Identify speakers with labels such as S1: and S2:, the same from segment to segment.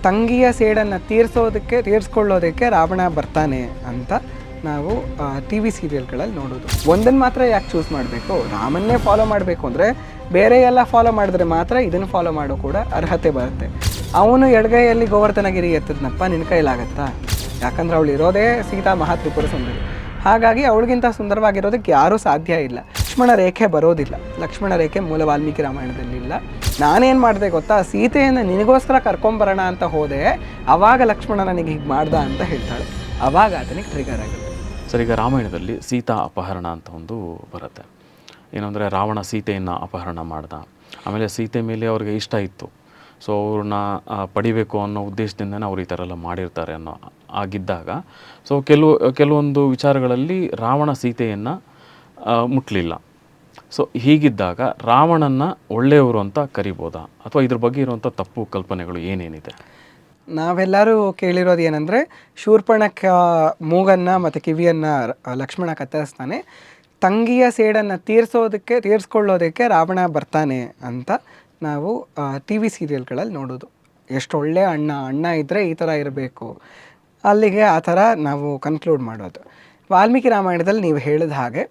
S1: ತಂಗಿಯ ಸೇಡನ್ನು ತೀರಿಸ್ಕೊಳ್ಳೋದಕ್ಕೆ ರಾವಣ ಬರ್ತಾನೆ ಅಂತ ನಾವು ಟಿ ವಿ ಸೀರಿಯಲ್ಗಳಲ್ಲಿ ನೋಡೋದು. ಒಂದನ್ನು ಮಾತ್ರ ಯಾಕೆ ಚೂಸ್ ಮಾಡಬೇಕು? ರಾಮನ್ನೇ ಫಾಲೋ ಮಾಡಬೇಕು ಅಂದರೆ ಬೇರೆ ಎಲ್ಲ ಫಾಲೋ ಮಾಡಿದ್ರೆ ಮಾತ್ರ ಇದನ್ನು ಫಾಲೋ ಮಾಡೋ ಕೂಡ ಅರ್ಹತೆ ಬರುತ್ತೆ. ಅವನು ಎಡಗೈಯಲ್ಲಿ ಗೋವರ್ಧನಗಿರಿ ಎತ್ತದ್ನಪ್ಪ, ನಿನ್ನ ಕೈಲಾಗತ್ತಾ? ಯಾಕಂದ್ರೆ ಅವಳು ಇರೋದೇ ಸೀತಾ ಮಹಾತ್ರಿಪುರ ಸುಂದರಿ. ಹಾಗಾಗಿ ಅವಳಿಗಿಂತ ಸುಂದರವಾಗಿರೋದಕ್ಕೆ ಯಾರೂ ಸಾಧ್ಯ ಇಲ್ಲ. ಲಕ್ಷ್ಮಣ ರೇಖೆ ಬರೋದಿಲ್ಲ. ಲಕ್ಷ್ಮಣ ರೇಖೆ ಮೂಲ ವಾಲ್ಮೀಕಿ ರಾಮಾಯಣದಲ್ಲಿ ಇಲ್ಲ. ನಾನೇನು ಮಾಡಿದೆ ಗೊತ್ತಾ, ಸೀತೆಯನ್ನು ನಿನಗೋಸ್ಕರ ಕರ್ಕೊಂಬರೋಣ ಅಂತ ಹೋದೆ, ಆವಾಗ ಲಕ್ಷ್ಮಣ ನನಗೆ ಹೀಗೆ ಮಾಡ್ದ ಅಂತ ಹೇಳ್ತಾಳೆ. ಆವಾಗ ಆತನಿಗೆ ಟ್ರಿಗರ್ ಆಗುತ್ತೆ.
S2: ಸರ್, ಈಗ ರಾಮಾಯಣದಲ್ಲಿ ಸೀತಾ ಅಪಹರಣ ಅಂತ ಒಂದು ಬರುತ್ತೆ. ಏನಂದರೆ ರಾವಣ ಸೀತೆಯನ್ನು ಅಪಹರಣ ಮಾಡ್ದ. ಆಮೇಲೆ ಸೀತೆ ಮೇಲೆ ಅವ್ರಿಗೆ ಇಷ್ಟ ಇತ್ತು, ಸೊ ಅವ್ರನ್ನ ಪಡಿಬೇಕು ಅನ್ನೋ ಉದ್ದೇಶದಿಂದನೇ ಅವ್ರು ಈ ಥರ ಎಲ್ಲ ಮಾಡಿರ್ತಾರೆ ಅನ್ನೋ ಆಗಿದ್ದಾಗ, ಸೊ ಕೆಲವೊಂದು ವಿಚಾರಗಳಲ್ಲಿ ರಾವಣ ಸೀತೆಯನ್ನು ಮುಟ್ಲಿಲ್ಲ. ಸೊ ಹೀಗಿದ್ದಾಗ ರಾವಣನ ಒಳ್ಳೆಯವರು ಅಂತ ಕರಿಬೋದಾ, ಅಥವಾ ಇದ್ರ ಬಗ್ಗೆ ಇರುವಂಥ ತಪ್ಪು ಕಲ್ಪನೆಗಳು ಏನೇನಿದೆ?
S1: ನಾವೆಲ್ಲರೂ ಕೇಳಿರೋದು ಏನಂದರೆ, ಶೂರ್ಪಣಖ ಮೂಗನ್ನು ಮತ್ತು ಕಿವಿಯನ್ನು ಲಕ್ಷ್ಮಣ ಕತ್ತರಿಸ್ತಾನೆ, ತಂಗಿಯ ಸೇಡನ್ನು ತೀರಿಸ್ಕೊಳ್ಳೋದಕ್ಕೆ ರಾವಣ ಬರ್ತಾನೆ ಅಂತ ನಾವು ಟಿ ವಿ ಸೀರಿಯಲ್ಗಳಲ್ಲಿ ನೋಡೋದು. ಎಷ್ಟು ಒಳ್ಳೆಯ ಅಣ್ಣ ಇದ್ದರೆ ಈ ಥರ ಇರಬೇಕು, ಅಲ್ಲಿಗೆ ಆ ಥರ ನಾವು ಕನ್ಕ್ಲೂಡ್ ಮಾಡೋದು. ವಾಲ್ಮೀಕಿ ರಾಮಾಯಣದಲ್ಲಿ ನೀವು ಹೇಳಿದ ಹಾಗೆ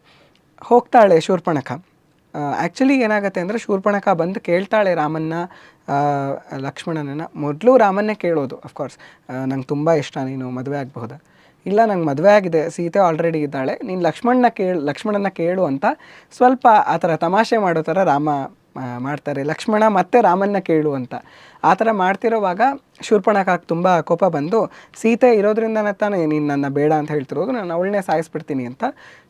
S1: ಹೋಗ್ತಾಳೆ ಶೂರ್ಪಣಖ. ಆ್ಯಕ್ಚುಲಿ ಏನಾಗುತ್ತೆ ಅಂದರೆ, ಶೂರ್ಪಣಖ ಬಂದು ಕೇಳ್ತಾಳೆ ಲಕ್ಷ್ಮಣನನ್ನು. ಮೊದಲು ರಾಮನ್ನೇ ಕೇಳೋದು. ಅಫ್ಕೋರ್ಸ್ ನಂಗೆ ತುಂಬ ಇಷ್ಟ, ನೀನು ಮದುವೆ ಆಗಬಹುದಾ? ಇಲ್ಲ, ನಂಗೆ ಮದುವೆ ಆಗಿದೆ, ಸೀತೆ ಆಲ್ರೆಡಿ ಇದ್ದಾಳೆ, ನೀನು ಲಕ್ಷ್ಮಣನ ಕೇಳು ಅಂತ ಸ್ವಲ್ಪ ಆ ಥರ ತಮಾಷೆ ಮಾಡೋ ಥರ ರಾಮ ಮಾಡ್ತಾರೆ. ಲಕ್ಷ್ಮಣ ಮತ್ತೆ ರಾಮನ್ನ ಕೇಳು ಅಂತ ಆ ಥರ ಮಾಡ್ತಿರೋವಾಗ ಶೂರ್ಪಣಖಾಗೆ ತುಂಬ ಕೋಪ ಬಂದು, ಸೀತೆ ಇರೋದ್ರಿಂದ ತಾನೇ ನೀನು ನನ್ನ ಬೇಡ ಅಂತ ಹೇಳ್ತಿರೋದು, ನಾನು ಅವಳನ್ನೇ ಸಾಯಿಸ್ಬಿಡ್ತೀನಿ ಅಂತ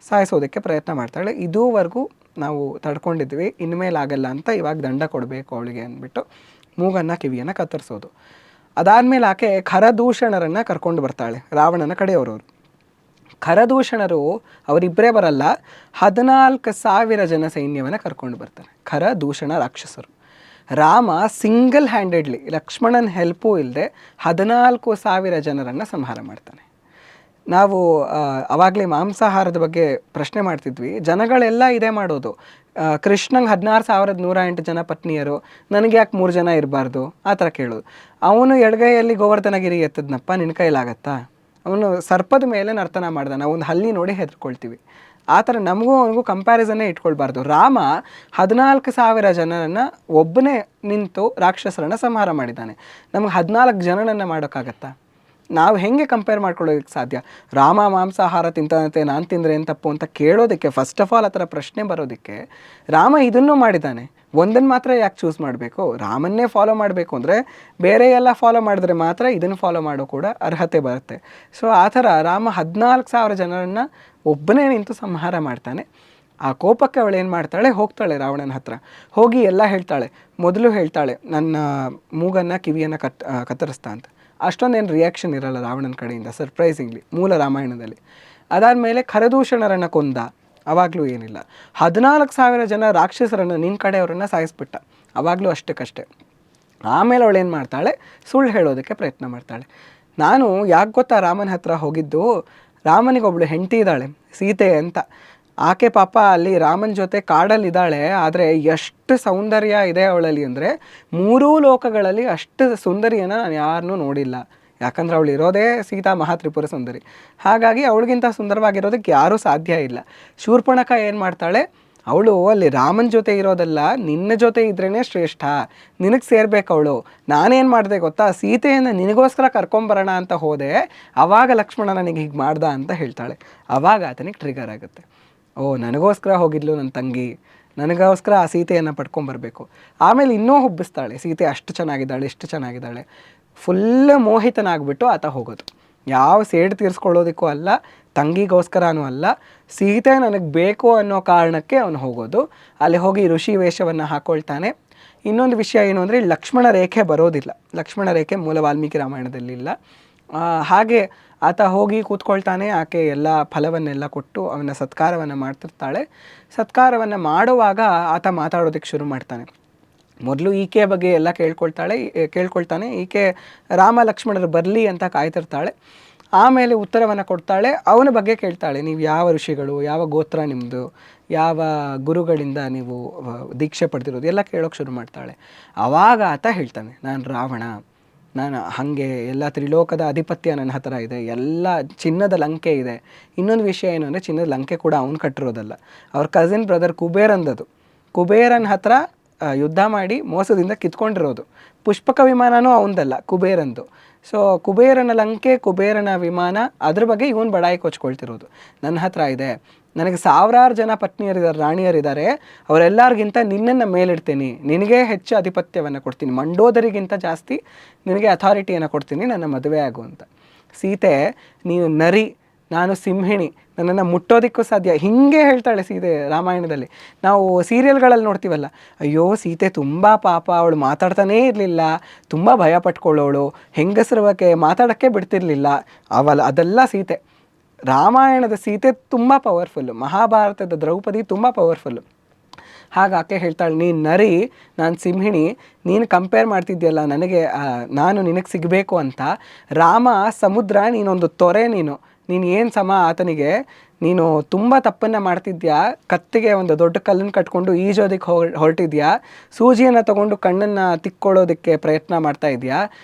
S1: ಸಾಯಿಸೋದಕ್ಕೆ ಪ್ರಯತ್ನ ಮಾಡ್ತಾಳೆ. ಇದುವರೆಗೂ ನಾವು ತಡ್ಕೊಂಡಿದ್ವಿ, ಇನ್ಮೇಲೆ ಆಗಲ್ಲ ಅಂತ ಇವಾಗ ದಂಡ ಕೊಡಬೇಕು ಅವಳಿಗೆ ಅಂದ್ಬಿಟ್ಟು ಮೂಗನ್ನು ಕಿವಿಯನ್ನು ಕತ್ತರಿಸೋದು. ಅದಾದಮೇಲೆ ಆಕೆ ಖರದೂಷಣರನ್ನು ಕರ್ಕೊಂಡು ಬರ್ತಾಳೆ, ರಾವಣನ ಕಡೆಯವರವರು. ಖರದೂಷಣರು ಅವರಿಬ್ಬರೇ ಬರಲ್ಲ, 14,000 ಜನ ಸೈನ್ಯವನ್ನು ಕರ್ಕೊಂಡು ಬರ್ತಾರೆ. ಖರದೂಷಣ ರಾಕ್ಷಸರು. ರಾಮ ಸಿಂಗಲ್ ಹ್ಯಾಂಡೆಡ್ಲಿ, ಲಕ್ಷ್ಮಣನ ಹೆಲ್ಪೂ ಇಲ್ಲದೆ 14,000 ಜನರನ್ನು ಸಂಹಾರ ಮಾಡ್ತಾನೆ. ನಾವು ಆವಾಗಲೇ ಮಾಂಸಾಹಾರದ ಬಗ್ಗೆ ಪ್ರಶ್ನೆ ಮಾಡ್ತಿದ್ವಿ. ಜನಗಳೆಲ್ಲ ಇದೇ ಮಾಡೋದು. ಕೃಷ್ಣಂಗೆ 16,108 ಜನ ಪತ್ನಿಯರು, ನನಗೆ ಯಾಕೆ 3 ಜನ ಇರಬಾರ್ದು ಆ ಥರ ಕೇಳೋದು. ಅವನು ಎಡಗೈಯಲ್ಲಿ ಗೋವರ್ಧನಗಿರಿ ಎತ್ತದ್ನಪ್ಪ, ನಿನ್ನ ಕೈಲಾಗತ್ತಾ? ಅವನು ಸರ್ಪದ ಮೇಲೆ ನರ್ತನ ಮಾಡ್ದ, ನಾವು ಒಂದು ಹಲ್ಲಿ ನೋಡಿ ಹೆದರ್ಕೊಳ್ತೀವಿ. ಆ ಥರ ನಮಗೂ ಅವನಿಗೂ ಕಂಪ್ಯಾರಿಸನ್ನೇ ಇಟ್ಕೊಳ್ಬಾರ್ದು. ರಾಮ 14,000 ಜನರನ್ನು ಒಬ್ಬನೇ ನಿಂತು ರಾಕ್ಷಸರನ್ನು ಸಂಹಾರ ಮಾಡಿದ್ದಾನೆ. ನಮಗೆ 14 ಜನರನ್ನು ಮಾಡೋಕ್ಕಾಗತ್ತಾ? ನಾವು ಹೇಗೆ ಕಂಪೇರ್ ಮಾಡ್ಕೊಳ್ಳೋದಕ್ಕೆ ಸಾಧ್ಯ? ರಾಮ ಮಾಂಸಾಹಾರ ತಿಂತಾನಂತೆ, ನಾನು ತಿಂದರೆ ಏನು ತಪ್ಪು ಅಂತ ಕೇಳೋದಕ್ಕೆ, ಫಸ್ಟ್ ಆಫ್ ಆಲ್ ಆ ಥರ ಪ್ರಶ್ನೆ ಬರೋದಕ್ಕೆ ರಾಮ ಇದನ್ನೂ ಮಾಡಿದ್ದಾನೆ. ಒಂದನ್ನು ಮಾತ್ರ ಯಾಕೆ ಚೂಸ್ ಮಾಡಬೇಕು? ರಾಮನ್ನೇ ಫಾಲೋ ಮಾಡಬೇಕು ಅಂದರೆ ಬೇರೆ ಎಲ್ಲ ಫಾಲೋ ಮಾಡಿದ್ರೆ ಮಾತ್ರ ಇದನ್ನು ಫಾಲೋ ಮಾಡೋ ಕೂಡ ಅರ್ಹತೆ ಬರುತ್ತೆ. ಸೊ ಆ ಥರ ರಾಮ 14,000 ಜನರನ್ನು ಒಬ್ಬನೇ ನಿಂತು ಸಂಹಾರ ಮಾಡ್ತಾನೆ. ಆ ಕೋಪಕ್ಕೆ ಅವಳು ಏನು ಮಾಡ್ತಾಳೆ, ಹೋಗ್ತಾಳೆ ರಾವಣನ ಹತ್ರ. ಹೋಗಿ ಎಲ್ಲ ಹೇಳ್ತಾಳೆ. ಮೊದಲು ಹೇಳ್ತಾಳೆ, ನನ್ನ ಮೂಗನ್ನು ಕಿವಿಯನ್ನು ಕತ್ತರಿಸ್ತಾ ಅಂತ. ಅಷ್ಟೊಂದೇನು ರಿಯಾಕ್ಷನ್ ಇರಲ್ಲ ರಾವಣನ ಕಡೆಯಿಂದ, ಸರ್ಪ್ರೈಸಿಂಗ್ಲಿ, ಮೂಲ ರಾಮಾಯಣದಲ್ಲಿ. ಅದಾದಮೇಲೆ ಖರದೂಷಣರನ್ನು ಕೊಂದ, ಆವಾಗಲೂ ಏನಿಲ್ಲ. 14,000 ಜನ ರಾಕ್ಷಸರನ್ನು ನಿನ್ನ ಕಡೆಯವರನ್ನು ಸಾಯಿಸ್ಬಿಟ್ಟ, ಆವಾಗಲೂ ಅಷ್ಟಕ್ಕಷ್ಟೇ. ಆಮೇಲೆ ಅವಳೇನು ಮಾಡ್ತಾಳೆ, ಸುಳ್ಳು ಹೇಳೋದಕ್ಕೆ ಪ್ರಯತ್ನ ಮಾಡ್ತಾಳೆ. ನಾನು ಯಾಕೆ ಗೊತ್ತಾ ರಾಮನ ಹತ್ರ ಹೋಗಿದ್ದು, ರಾಮನಿಗೊಬ್ಳು ಹೆಂಡತಿ ಇದ್ದಾಳೆ ಸೀತೆ ಅಂತ. ಆಕೆ ಪಾಪ ಅಲ್ಲಿ ರಾಮನ ಜೊತೆ ಕಾಡಲ್ಲಿದ್ದಾಳೆ, ಆದರೆ ಎಷ್ಟು ಸೌಂದರ್ಯ ಇದೆ ಅವಳಲ್ಲಿ ಅಂದರೆ 3 ಲೋಕಗಳಲ್ಲಿ ಅಷ್ಟು ಸುಂದರಿಯನ್ನು ನಾನು ಯಾರನ್ನೂ ನೋಡಿಲ್ಲ. ಯಾಕಂದ್ರೆ ಅವಳು ಇರೋದೇ ಸೀತಾ ಮಹಾತ್ರಿಪುರ ಸುಂದರಿ. ಹಾಗಾಗಿ ಅವಳಿಗಿಂತ ಸುಂದರವಾಗಿರೋದಕ್ಕೆ ಯಾರೂ ಸಾಧ್ಯ ಇಲ್ಲ. ಶೂರ್ಪಣಖ ಏನು ಮಾಡ್ತಾಳೆ, ಅವಳು ಅಲ್ಲಿ ರಾಮನ ಜೊತೆ ಇರೋದಲ್ಲ, ನಿನ್ನ ಜೊತೆ ಇದ್ರೇ ಶ್ರೇಷ್ಠ, ನಿನಗೆ ಸೇರ್ಬೇಕು ಅವಳು. ನಾನೇನು ಮಾಡಿದೆ ಗೊತ್ತಾ, ಸೀತೆಯನ್ನು ನಿನಗೋಸ್ಕರ ಕರ್ಕೊಂಬರೋಣ ಅಂತ ಹೋದೆ, ಆವಾಗ ಲಕ್ಷ್ಮಣ ನನಗೆ ಹೀಗೆ ಮಾಡ್ದ ಅಂತ ಹೇಳ್ತಾಳೆ. ಆವಾಗ ಆತನಿಗೆ ಟ್ರಿಗರ್ ಆಗುತ್ತೆ. ಓ, ನನಗೋಸ್ಕರ ಹೋಗಿದ್ಲು ನನ್ನ ತಂಗಿ, ನನಗೋಸ್ಕರ ಆ ಸೀತೆಯನ್ನು ಪಡ್ಕೊಂಬರ್ಬೇಕು. ಆಮೇಲೆ ಇನ್ನೂ ಹುಬ್ಬಿಸ್ತಾಳೆ, ಸೀತೆ ಅಷ್ಟು ಚೆನ್ನಾಗಿದ್ದಾಳೆ, ಇಷ್ಟು ಚೆನ್ನಾಗಿದ್ದಾಳೆ. ಫುಲ್ ಮೋಹಿತನಾಗ್ಬಿಟ್ಟು ಆತ ಹೋಗೋದು. ಯಾವ ಸೇಡು ತೀರಿಸ್ಕೊಳ್ಳೋದಕ್ಕೂ ಅಲ್ಲ, ತಂಗಿಗೋಸ್ಕರನೂ ಅಲ್ಲ, ಸೀತೆ ನನಗೆ ಬೇಕು ಅನ್ನೋ ಕಾರಣಕ್ಕೆ ಅವನು ಹೋಗೋದು. ಅಲ್ಲಿ ಹೋಗಿ ಋಷಿ ವೇಷವನ್ನು ಹಾಕ್ಕೊಳ್ತಾನೆ. ಇನ್ನೊಂದು ವಿಷಯ ಏನು ಅಂದರೆ, ಲಕ್ಷ್ಮಣ ರೇಖೆ ಬರೋದಿಲ್ಲ. ಲಕ್ಷ್ಮಣ ರೇಖೆ ಮೂಲ ವಾಲ್ಮೀಕಿ ರಾಮಾಯಣದಲ್ಲಿಲ್ಲ. ಹಾಗೆ ಆತ ಹೋಗಿ ಕೂತ್ಕೊಳ್ತಾನೆ. ಆಕೆ ಎಲ್ಲ ಫಲವನ್ನೆಲ್ಲ ಕೊಟ್ಟು ಅವನ ಸತ್ಕಾರವನ್ನು ಮಾಡ್ತಿರ್ತಾಳೆ. ಸತ್ಕಾರವನ್ನು ಮಾಡುವಾಗ ಆತ ಮಾತಾಡೋದಕ್ಕೆ ಶುರು ಮಾಡ್ತಾನೆ. ಮೊದಲು ಈಕೆಯ ಬಗ್ಗೆ ಎಲ್ಲ ಕೇಳ್ಕೊಳ್ತಾನೆ. ಈಕೆ ರಾಮ ಲಕ್ಷ್ಮಣರು ಬರಲಿ ಅಂತ ಕಾಯ್ತಿರ್ತಾಳೆ. ಆಮೇಲೆ ಉತ್ತರವನ್ನು ಕೊಡ್ತಾಳೆ. ಅವನ ಬಗ್ಗೆ ಕೇಳ್ತಾಳೆ, ನೀವು ಯಾವ ಋಷಿಗಳು, ಯಾವ ಗೋತ್ರ ನಿಮ್ಮದು, ಯಾವ ಗುರುಗಳಿಂದ ನೀವು ದೀಕ್ಷೆ ಪಡೆದಿರೋದು ಎಲ್ಲ ಕೇಳೋಕ್ಕೆ ಶುರು ಮಾಡ್ತಾಳೆ. ಆವಾಗ ಆತ ಹೇಳ್ತಾನೆ, ನಾನು ರಾವಣ, ನಾನು ಹಾಗೆ ಎಲ್ಲ ತ್ರಿಲೋಕದ ಆಧಿಪತ್ಯ ನನ್ನ ಹತ್ರ ಇದೆ, ಎಲ್ಲ ಚಿನ್ನದ ಲಂಕೆ ಇದೆ. ಇನ್ನೊಂದು ವಿಷಯ ಏನು ಅಂದರೆ ಚಿನ್ನದ ಲಂಕೆ ಕೂಡ ಅವ್ನು ಕಟ್ಟಿರೋದಲ್ಲ, ಅವ್ರ ಕಸಿನ್ ಬ್ರದರ್ ಕುಬೇರಂದದು. ಕುಬೇರನ ಹತ್ರ ಯುದ್ಧ ಮಾಡಿ ಮೋಸದಿಂದ ಕಿತ್ಕೊಂಡಿರೋದು. ಪುಷ್ಪಕ ವಿಮಾನನೂ ಅವನದಲ್ಲ, ಕುಬೇರಂದು. ಸೊ ಕುಬೇರನ ಲಂಕೆ, ಕುಬೇರನ ವಿಮಾನ, ಅದ್ರ ಬಗ್ಗೆ ಇವನು ಬಡಾಯಿ ಕೊಚ್ಕೊಳ್ತಿರೋದು. ನನ್ನ ಹತ್ರ ಇದೆ, ನನಗೆ ಸಾವಿರಾರು ಜನ ಪತ್ನಿಯರಿದ್ದಾರೆ, ರಾಣಿಯರಿದ್ದಾರೆ, ಅವರೆಲ್ಲರಿಗಿಂತ ನಿನ್ನನ್ನು ಮೇಲಿಡ್ತೀನಿ, ನಿನಗೆ ಹೆಚ್ಚು ಆಧಿಪತ್ಯವನ್ನು ಕೊಡ್ತೀನಿ, ಮಂಡೋದರಿಗಿಂತ ಜಾಸ್ತಿ ನಿನಗೆ ಅಥಾರಿಟಿಯನ್ನು ಕೊಡ್ತೀನಿ, ನನ್ನ ಮದುವೆ ಆಗು ಅಂತ. ಸೀತೆ, ನೀನು ನರಿ, ನಾನು ಸಿಂಹಿಣಿ, ನನ್ನನ್ನು ಮುಟ್ಟೋದಕ್ಕೂ ಸಾಧ್ಯ, ಹೀಗೆ ಹೇಳ್ತಾಳೆ ಸೀತೆ ರಾಮಾಯಣದಲ್ಲಿ. ನಾವು ಸೀರಿಯಲ್ಗಳಲ್ಲಿ ನೋಡ್ತೀವಲ್ಲ, ಅಯ್ಯೋ ಸೀತೆ ತುಂಬ ಪಾಪ, ಅವಳು ಮಾತಾಡ್ತಾನೇ ಇರಲಿಲ್ಲ, ತುಂಬ ಭಯ ಪಟ್ಕೊಳ್ಳೋಳು, ಹೆಂಗಸರ ಬಗ್ಗೆ ಮಾತಾಡೋಕ್ಕೆ ಬಿಡ್ತಿರ್ಲಿಲ್ಲ, ಅದೆಲ್ಲ ಸೀತೆ. ರಾಮಾಯಣದ ಸೀತೆ ತುಂಬ ಪವರ್ಫುಲ್ಲು, ಮಹಾಭಾರತದ ದ್ರೌಪದಿ ತುಂಬ ಪವರ್ಫುಲ್ಲು. ಹಾಗಾಕೆ ಹೇಳ್ತಾಳೆ, ನೀನು ನರಿ, ನಾನು ಸಿಂಹಿಣಿ, ನೀನು ಕಂಪೇರ್ ಮಾಡ್ತಿದ್ಯಲ್ಲ ನನಗೆ, ನಾನು ನಿನಗೆ ಸಿಗಬೇಕು ಅಂತ. ರಾಮ ಸಮುದ್ರ, ನೀನೊಂದು ತೊರೆ, ನೀನು ಏನು ಸಮ ಆತನಿಗೆ, ನೀನು ತುಂಬ ತಪ್ಪನ್ನು ಮಾಡ್ತಿದ್ಯಾ, ಕತ್ತಿಗೆ ಒಂದು ದೊಡ್ಡ ಕಲ್ಲನ್ನು ಕಟ್ಕೊಂಡು ಈಜೋದಕ್ಕೆ ಹೊರಟಿದ್ಯಾ, ಸೂಜಿಯನ್ನು ತೊಗೊಂಡು ಕಣ್ಣನ್ನು ತಿಕ್ಕೊಳ್ಳೋದಕ್ಕೆ ಪ್ರಯತ್ನ ಮಾಡ್ತಾ ಇದೆಯಾ,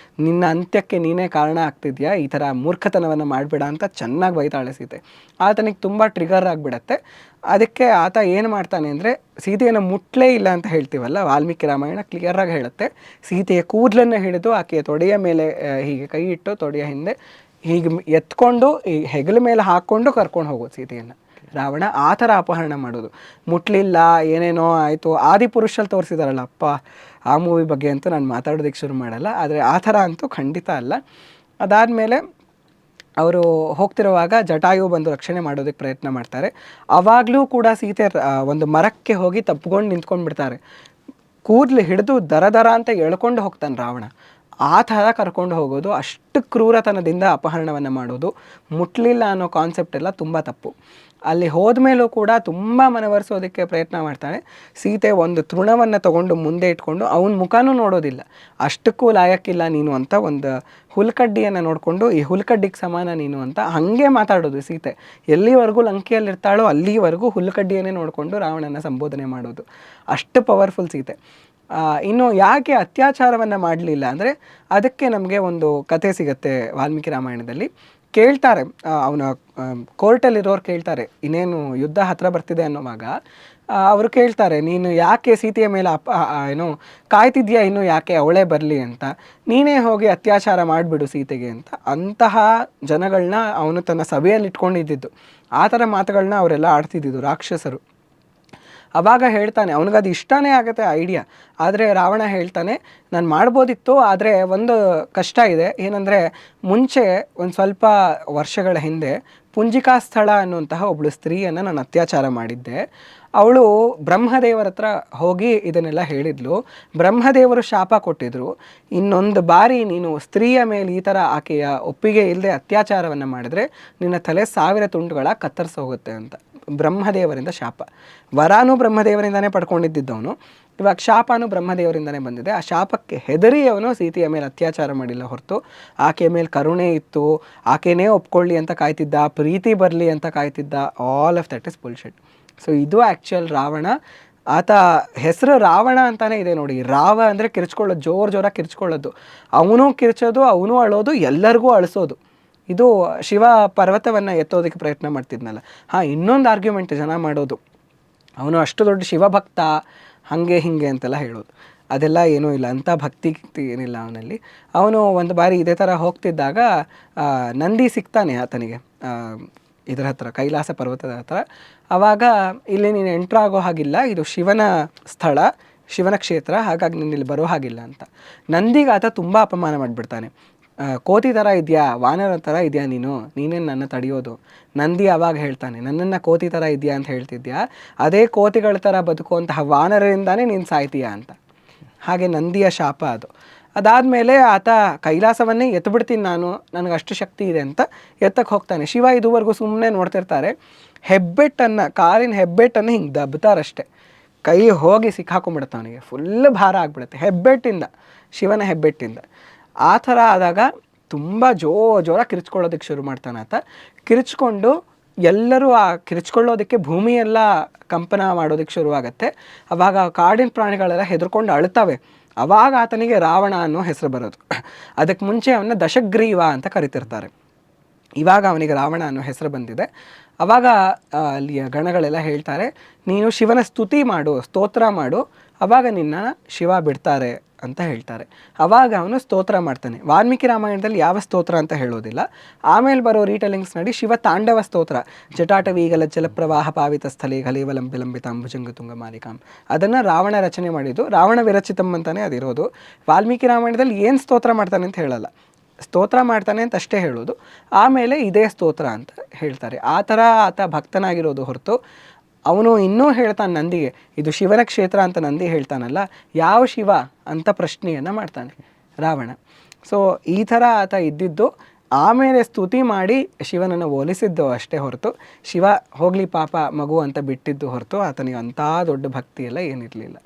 S1: ನಿನ್ನ ಅಂತ್ಯಕ್ಕೆ ನೀನೇ ಕಾರಣ ಆಗ್ತಿದ್ಯಾ, ಈ ಥರ ಮೂರ್ಖತನವನ್ನು ಮಾಡಬೇಡ ಅಂತ ಚೆನ್ನಾಗಿ ಬೈತಾಳೆ ಸೀತೆ. ಆತನಿಗೆ ತುಂಬ ಟ್ರಿಗರ್ ಆಗಿಬಿಡತ್ತೆ. ಅದಕ್ಕೆ ಆತ ಏನು ಮಾಡ್ತಾನೆ ಅಂದರೆ, ಸೀತೆಯನ್ನು ಮುಟ್ಲೇ ಇಲ್ಲ ಅಂತ ಹೇಳ್ತೀವಲ್ಲ, ವಾಲ್ಮೀಕಿ ರಾಮಾಯಣ ಕ್ಲಿಯರಾಗಿ ಹೇಳುತ್ತೆ. ಸೀತೆಯ ಕೂದಲನ್ನು ಹಿಡಿದು ಆಕೆಯ ತೊಡೆಯ ಮೇಲೆ ಹೀಗೆ ಕೈ ಇಟ್ಟು, ತೊಡೆಯ ಹಿಂದೆ ಹೀಗೆ ಎತ್ಕೊಂಡು ಈ ಹೆಗಲ ಮೇಲೆ ಹಾಕ್ಕೊಂಡು ಕರ್ಕೊಂಡು ಹೋಗೋದು ಸೀತೆಯನ್ನು ರಾವಣ. ಆ ಥರ ಅಪಹರಣ ಮಾಡೋದು. ಮುಟ್ಲಿಲ್ಲ, ಏನೇನೋ ಆಯಿತು, ಆದಿಪುರುಷಲ್ಲಿ ತೋರಿಸಿದಾರಲ್ಲ ಅಪ್ಪ, ಆ ಮೂವಿ ಬಗ್ಗೆ ಅಂತೂ ನಾನು ಮಾತಾಡೋದಕ್ಕೆ ಶುರು ಮಾಡಲ್ಲ, ಆದರೆ ಆ ಥರ ಅಂತೂ ಖಂಡಿತ ಅಲ್ಲ. ಅದಾದಮೇಲೆ ಅವರು ಹೋಗ್ತಿರುವಾಗ ಜಟಾಯು ಬಂದು ರಕ್ಷಣೆ ಮಾಡೋದಕ್ಕೆ ಪ್ರಯತ್ನ ಮಾಡ್ತಾರೆ. ಆವಾಗಲೂ ಕೂಡ ಸೀತೆ ಒಂದು ಮರಕ್ಕೆ ಹೋಗಿ ತಪ್ಪಿಕೊಂಡು ನಿಂತ್ಕೊಂಡು ಬಿಡ್ತಾರೆ. ಕೂದಲು ಹಿಡಿದು ದರ ಅಂತ ಎಳ್ಕೊಂಡು ಹೋಗ್ತಾನೆ ರಾವಣ. ಆ ಥರ ಕರ್ಕೊಂಡು ಹೋಗೋದು, ಅಷ್ಟು ಕ್ರೂರತನದಿಂದ ಅಪಹರಣವನ್ನು ಮಾಡೋದು, ಮುಟ್ಲಿಲ್ಲ ಅನ್ನೋ ಕಾನ್ಸೆಪ್ಟ್ ಎಲ್ಲ ತುಂಬ ತಪ್ಪು. ಅಲ್ಲಿ ಹೋದ್ಮೇಲೂ ಕೂಡ ತುಂಬ ಮನವರಿಸೋದಕ್ಕೆ ಪ್ರಯತ್ನ ಮಾಡ್ತಾನೆ. ಸೀತೆ ಒಂದು ತೃಣವನ್ನು ತೊಗೊಂಡು ಮುಂದೆ ಇಟ್ಕೊಂಡು ಅವನ ಮುಖನೂ ನೋಡೋದಿಲ್ಲ, ಅಷ್ಟಕ್ಕೂ ಲಾಯಕ್ಕಿಲ್ಲ ನೀನು ಅಂತ ಒಂದು ಹುಲ್ಕಡ್ಡಿಯನ್ನು ನೋಡಿಕೊಂಡು, ಈ ಹುಲ್ಕಡ್ಡಿಗೆ ಸಮಾನ ನೀನು ಅಂತ ಹಾಗೆ ಮಾತಾಡೋದು ಸೀತೆ. ಎಲ್ಲಿವರೆಗೂ ಲಂಕೆಯಲ್ಲಿರ್ತಾಳೋ ಅಲ್ಲಿವರೆಗೂ ಹುಲ್ಕಡ್ಡಿಯನ್ನೇ ನೋಡಿಕೊಂಡು ರಾವಣನ ಸಂಬೋಧನೆ ಮಾಡೋದು. ಅಷ್ಟು ಪವರ್ಫುಲ್ ಸೀತೆ. ಇನ್ನು ಯಾಕೆ ಅತ್ಯಾಚಾರವನ್ನು ಮಾಡಲಿಲ್ಲ ಅಂದರೆ, ಅದಕ್ಕೆ ನಮಗೆ ಒಂದು ಕಥೆ ಸಿಗುತ್ತೆ ವಾಲ್ಮೀಕಿ ರಾಮಾಯಣದಲ್ಲಿ. ಕೇಳ್ತಾರೆ, ಅವನ ಕೋರ್ಟಲ್ಲಿರೋರು ಕೇಳ್ತಾರೆ, ಇನ್ನೇನು ಯುದ್ಧ ಹತ್ರ ಬರ್ತಿದೆ ಅನ್ನೋವಾಗ ಅವರು ಕೇಳ್ತಾರೆ, ನೀನು ಯಾಕೆ ಸೀತೆಯ ಮೇಲೆ ಏನು ಕಾಯ್ತಿದ್ಯಾ, ಇನ್ನು ಯಾಕೆ ಅವಳೇ ಬರಲಿ ಅಂತ, ನೀನೇ ಹೋಗಿ ಅತ್ಯಾಚಾರ ಮಾಡಿಬಿಡು ಸೀತೆಗೆ ಅಂತ. ಅಂತಹ ಜನಗಳನ್ನ ಅವನು ತನ್ನ ಸಭೆಯಲ್ಲಿ ಇಟ್ಕೊಂಡಿದ್ದಿದ್ದು. ಆ ಥರ ಮಾತುಗಳನ್ನ ಅವರೆಲ್ಲ ಆಡ್ತಿದ್ದಿದ್ದು ರಾಕ್ಷಸರು. ಆವಾಗ ಹೇಳ್ತಾನೆ, ಅವನಿಗದು ಇಷ್ಟನೇ ಆಗುತ್ತೆ ಐಡಿಯಾ. ಆದರೆ ರಾವಣ ಹೇಳ್ತಾನೆ, ನಾನು ಮಾಡ್ಬೋದಿತ್ತು, ಆದರೆ ಒಂದು ಕಷ್ಟ ಇದೆ. ಏನಂದರೆ, ಮುಂಚೆ ಒಂದು ಸ್ವಲ್ಪ ವರ್ಷಗಳ ಹಿಂದೆ ಪುಂಜಿಕಾ ಸ್ಥಳ ಅನ್ನುವಂತಹ ಒಬ್ಬಳು ಸ್ತ್ರೀಯನ್ನು ನಾನು ಅತ್ಯಾಚಾರ ಮಾಡಿದ್ದೆ. ಅವಳು ಬ್ರಹ್ಮದೇವರ ಹತ್ರ ಹೋಗಿ ಇದನ್ನೆಲ್ಲ ಹೇಳಿದ್ಲು. ಬ್ರಹ್ಮದೇವರು ಶಾಪ ಕೊಟ್ಟಿದ್ರು, ಇನ್ನೊಂದು ಬಾರಿ ನೀನು ಸ್ತ್ರೀಯ ಮೇಲೆ ಈ ಥರ ಆಕೆಯ ಒಪ್ಪಿಗೆ ಇಲ್ಲದೆ ಅತ್ಯಾಚಾರವನ್ನು ಮಾಡಿದ್ರೆ ನಿನ್ನ ತಲೆ 1000 ತುಂಡುಗಳ ಕತ್ತರಿಸೋಗುತ್ತೆ ಅಂತ. ಬ್ರಹ್ಮದೇವರಿಂದ ಶಾಪ. ವರಾನು ಬ್ರಹ್ಮದೇವರಿಂದನೇ ಪಡ್ಕೊಂಡಿದ್ದವನು, ಇವಾಗ ಶಾಪನೂ ಬ್ರಹ್ಮದೇವರಿಂದನೇ ಬಂದಿದೆ. ಆ ಶಾಪಕ್ಕೆ ಹೆದರಿ ಅವನು ಸೀತೆಯ ಮೇಲೆ ಅತ್ಯಾಚಾರ ಮಾಡಿಲ್ಲ ಹೊರತು ಆಕೆಯ ಮೇಲೆ ಕರುಣೆ ಇತ್ತು, ಆಕೆನೇ ಒಪ್ಕೊಳ್ಳಿ ಅಂತ ಕಾಯ್ತಿದ್ದ, ಪ್ರೀತಿ ಬರಲಿ ಅಂತ ಕಾಯ್ತಿದ್ದ. All of that is bullshit. So ಇದು ಆ್ಯಕ್ಚುಯಲ್ ರಾವಣ. ಆತ ಹೆಸರು ರಾವಣ ಅಂತಾನೆ ಇದೆ ನೋಡಿ. ರಾವ ಅಂದರೆ ಕಿರ್ಚ್ಕೊಳ್ಳೋದು, ಜೋರಾಗಿ ಕಿರ್ಚ್ಕೊಳ್ಳೋದು. ಅವನು ಕಿರ್ಚೋದು, ಅವನು ಅಳೋದು, ಎಲ್ಲರಿಗೂ ಅಳಿಸೋದು. ಇದು ಶಿವ ಪರ್ವತವನ್ನು ಎತ್ತೋದಕ್ಕೆ ಪ್ರಯತ್ನ ಮಾಡ್ತಿದ್ನಲ್ಲ. ಇನ್ನೊಂದು ಆರ್ಗ್ಯುಮೆಂಟ್ ಜನ ಮಾಡೋದು, ಅವನು ಅಷ್ಟು ದೊಡ್ಡ ಶಿವಭಕ್ತ ಹಾಗೆ ಹೀಗೆ ಅಂತೆಲ್ಲ ಹೇಳೋದು. ಅದೆಲ್ಲ ಏನೂ ಇಲ್ಲ, ಅಂಥ ಭಕ್ತಿ ಏನಿಲ್ಲ ಅವನಲ್ಲಿ. ಅವನು ಒಂದು ಬಾರಿ ಇದೇ ಥರ ಹೋಗ್ತಿದ್ದಾಗ ನಂದಿ ಸಿಗ್ತಾನೆ ಆತನಿಗೆ ಇದರ ಹತ್ರ, ಕೈಲಾಸ ಪರ್ವತದ ಹತ್ರ. ಆವಾಗ ಇಲ್ಲಿ ನೀನು ಎಂಟ್ರಾಗೋ ಹಾಗಿಲ್ಲ, ಇದು ಶಿವನ ಸ್ಥಳ, ಶಿವನ ಕ್ಷೇತ್ರ, ಹಾಗಾಗಿ ನೀನು ಇಲ್ಲಿ ಬರೋ ಹಾಗಿಲ್ಲ ಅಂತ. ನಂದಿಗೆ ಆತ ತುಂಬ ಅಪಮಾನ ಮಾಡಿಬಿಡ್ತಾನೆ. ಕೋತಿ ಥರ ಇದೆಯಾ, ವಾನರ ಥರ ಇದೆಯಾ ನೀನೇನು ನನ್ನ ತಡೆಯೋದು? ನಂದಿ ಆವಾಗ ಹೇಳ್ತಾನೆ, ನನ್ನನ್ನು ಕೋತಿ ಥರ ಇದೆಯಾ ಅಂತ ಹೇಳ್ತಿದ್ಯಾ, ಅದೇ ಕೋತಿಗಳ ಥರ ಬದುಕುವಂತಹ ವಾನರರಿಂದಾನೇ ನೀನು ಸಾಯ್ತೀಯಾ ಅಂತ. ಹಾಗೆ ನಂದಿಯ ಶಾಪ ಅದು. ಅದಾದಮೇಲೆ ಆತ ಕೈಲಾಸವನ್ನೇ ಎತ್ಬಿಡ್ತೀನಿ ನಾನು, ನನಗೆ ಅಷ್ಟು ಶಕ್ತಿ ಇದೆ ಅಂತ ಎತ್ತಕ್ಕೆ ಹೋಗ್ತಾನೆ. ಶಿವ ಇದುವರೆಗೂ ಸುಮ್ಮನೆ ನೋಡ್ತಿರ್ತಾರೆ. ಹೆಬ್ಬೆಟ್ಟನ್ನು, ಕಾಲಿನ ಹೆಬ್ಬೆಟ್ಟನ್ನು ಹಿಂಗೆ ದಬ್ತಾರಷ್ಟೆ, ಕೈ ಹೋಗಿ ಸಿಕ್ಕಾಕೊಂಡ್ಬಿಡುತ್ತೆ ಅವನಿಗೆ, ಫುಲ್ ಭಾರ ಆಗಿಬಿಡುತ್ತೆ ಹೆಬ್ಬೆಟ್ಟಿಂದ, ಶಿವನ ಹೆಬ್ಬೆಟ್ಟಿಂದ. ಆ ಥರ ಆದಾಗ ತುಂಬ ಜೋರಾಗಿ ಕಿರ್ಚ್ಕೊಳ್ಳೋದಕ್ಕೆ ಶುರು ಮಾಡ್ತಾನೆ ಆತ. ಕಿರ್ಚ್ಕೊಂಡು ಎಲ್ಲರೂ ಆ ಕಿರ್ಚ್ಕೊಳ್ಳೋದಕ್ಕೆ ಭೂಮಿಯೆಲ್ಲ ಕಂಪನ ಮಾಡೋದಕ್ಕೆ ಶುರುವಾಗತ್ತೆ. ಆವಾಗ ಕಾಡಿನ ಪ್ರಾಣಿಗಳೆಲ್ಲ ಹೆದರ್ಕೊಂಡು ಅಳ್ತವೆ. ಅವಾಗ ಆತನಿಗೆ ರಾವಣ ಅನ್ನೋ ಹೆಸರು ಬರೋದು. ಅದಕ್ಕೆ ಮುಂಚೆ ಅವನ್ನ ದಶಗ್ರೀವ ಅಂತ ಕರಿತಿರ್ತಾರೆ. ಇವಾಗ ಅವನಿಗೆ ರಾವಣ ಅನ್ನೋ ಹೆಸರು ಬಂದಿದೆ. ಅವಾಗ ಅಲ್ಲಿಯ ಗಣಗಳೆಲ್ಲ ಹೇಳ್ತಾರೆ, ನೀನು ಶಿವನ ಸ್ತುತಿ ಮಾಡು, ಸ್ತೋತ್ರ ಮಾಡು, ಅವಾಗ ನಿನ್ನ ಶಿವ ಬಿಡ್ತಾರೆ ಅಂತ ಹೇಳ್ತಾರೆ. ಅವಾಗ ಅವನು ಸ್ತೋತ್ರ ಮಾಡ್ತಾನೆ. ವಾಲ್ಮೀಕಿ ರಾಮಾಯಣದಲ್ಲಿ ಯಾವ ಸ್ತೋತ್ರ ಅಂತ ಹೇಳೋದಿಲ್ಲ. ಆಮೇಲೆ ಬರೋ ರೀಟೆಲಿಂಗ್ಸ್ ನಡಿ ಶಿವ ತಾಂಡವ ಸ್ತೋತ್ರ, ಜಟಾಟವೀಗಲ ಜಲಪ್ರವಾಹ ಪಾವಿತ ಸ್ಥಳೇ ಘಲೇವಲಂಬಿ ಲಂಬಿತಾಂ ಭುಜಂಗ ತುಂಗ ಮಾಲಿಕಾಂ, ಅದನ್ನು ರಾವಣ ರಚನೆ ಮಾಡಿದ್ದು. ರಾವಣ ವಿರಚಿತಂ ಅಂತಾನೆ ಅದಿರೋದು. ವಾಲ್ಮೀಕಿ ರಾಮಾಯಣದಲ್ಲಿ ಏನು ಸ್ತೋತ್ರ ಮಾಡ್ತಾನೆ ಅಂತ ಹೇಳಲ್ಲ, ಸ್ತೋತ್ರ ಮಾಡ್ತಾನೆ ಅಂತ ಅಷ್ಟೇ ಹೇಳೋದು. ಆಮೇಲೆ ಇದೇ ಸ್ತೋತ್ರ ಅಂತ ಹೇಳ್ತಾರೆ. ಆ ಥರ ಆತ ಭಕ್ತನಾಗಿರೋದು ಹೊರತು ಅವನು ಇನ್ನೂ ಹೇಳ್ತಾನೆ ನಂದಿಗೆ, ಇದು ಶಿವನ ಕ್ಷೇತ್ರ ಅಂತ ನಂದಿ ಹೇಳ್ತಾನಲ್ಲ, ಯಾವ ಶಿವ ಅಂತ ಪ್ರಶ್ನೆಯನ್ನು ಮಾಡ್ತಾನೆ ರಾವಣ. ಸೊ ಈ ಥರ ಆತ ಇದ್ದಿದ್ದು. ಆಮೇಲೆ ಸ್ತುತಿ ಮಾಡಿ ಶಿವನನ್ನು ಹೋಲಿಸಿದ್ದು ಅಷ್ಟೇ ಹೊರತು ಶಿವ ಹೋಗಲಿ ಪಾಪ ಮಗು ಅಂತ ಬಿಟ್ಟಿದ್ದು ಹೊರತು ಆತನಿಗೆ ಅಂಥ ದೊಡ್ಡ ಭಕ್ತಿ ಎಲ್ಲ ಏನಿರಲಿಲ್ಲ.